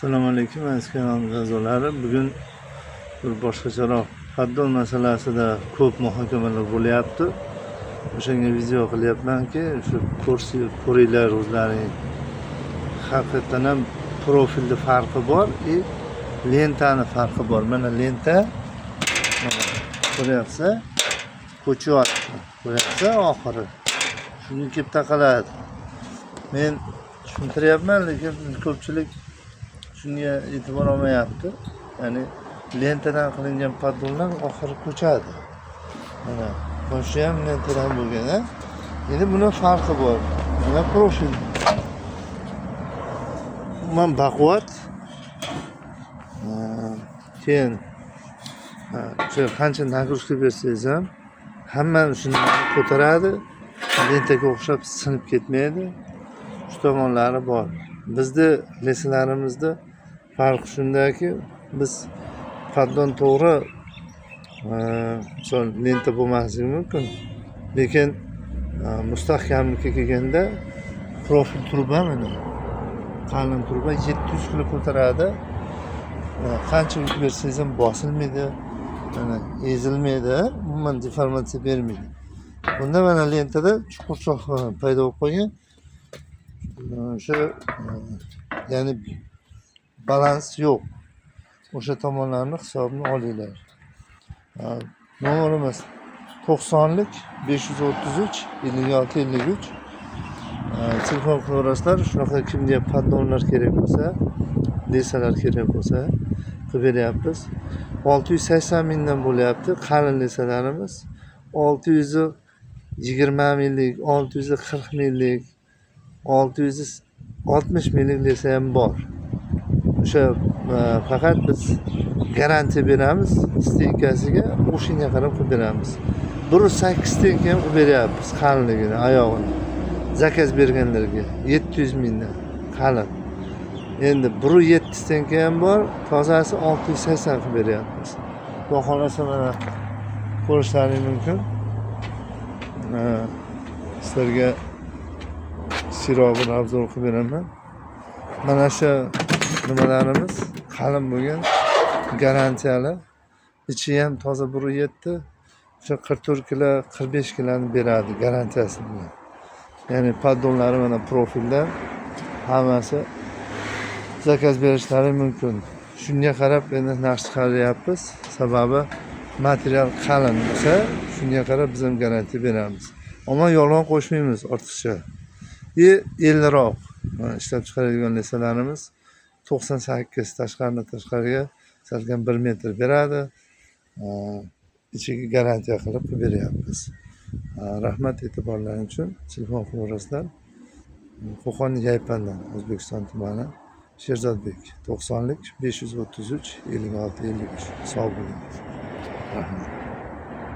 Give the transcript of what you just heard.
Assalomu alaykum aziz kanal a'zolari. Bugun bir boshqacharoq paddon masalasida ko'p muhokamalar bo'lyapti. O'shanga video qilyapmanki, shu ko'ringlar o'zlaring. Haqiqatan ham profilda farqi bor, lentani farqi bor. Mana lenta ko'ryapsiz, ko'chyapti. Ko'ryapsiz oxiri. Shuni kelib taqaladi. Men tushuntiryapman, lekin ko'pchilik shunga e'tibor olmayapti. Ya'ni lentadan qilingan paddonlar oxiri ko'chadi. Mana boshi ham lentadan bo'lgan. Endi buni farqi bor. Mana profil. Umuman baquvvat. Keyin o'sha qancha nagruska bersangiz ham hammani shuni ko'taradi. Lentaga o'xshab sinib ketmaydi. Shu tomonlari bor. Bizda lesalarimizda farqi shundaki, biz paddon to'g'ri lenta bo'lmasligi mumkin, lekin mustahkamlikka kelganda profil turba, mana qalin turba 700 kilo ko'taradi. Qancha yuk bersangiz ham bosilmaydi, mana ezilmaydi, umuman deformatsiya bermaydi. Bunda mana lentada chuqurchoq paydo bo'lib qolgan. O'sha ya'ni balans yo'q. O'sha tomonlarni hisobini olinglar. Nomerimiz 90lik 533 56 53. Telefon qilaverasizlar. Shunaqa kimga paddonlar kerak bo'lsa, lesalar kerak bo'lsa qilib beryapmiz. 680 mingdan bo'lyapti qalin lesalarimiz. 620 minglik, 640 minglik, 660 minglik lesa ham bor. O'sha faqat biz garantiya beramiz, steykasiga o'shanga qarab qilib beramiz. 1.8 steyka ham qilib beryapmiz qalinligini, oyog'ini. Zakaz berganlarga 700 mingdan qalin. Endi 1.7 steyka ham bor, tozasi 680 qilib beryapmiz. Xudo xolasa mana ko'rishlaringiz mumkin. Sizlarga sirog'ini obzor qilib beraman. Mana shu nimalarimiz qalin bo'lgan, garantiyali. Ichi ham toza 1.7, o'sha 44 kilo, 45 kiloni beradi garantiyasi bilan. Ya'ni paddonlari mana profilda hammasi zakaz berishlari mumkin. Shunga qarab endi narx chiqaryapmiz. Sababi material qalin bo'lsa, shunga qarab biz ham garantiya beramiz. Ammo yolg'on qo'shmaymiz ortiqcha. Elroq ishlab chiqaradigan lesalarimiz 98 tashqariga salkam 1 metr beradi. Ichiga garantiya qilib beryapmiz. Rahmat e'tiborlaringiz uchun. Telefon qilaverasizlar. Qo'qon Yaypandan, O'zbekiston tumani, Sherzodbek 90lik 533 56 53. Sog' bo'ling. Rahmat.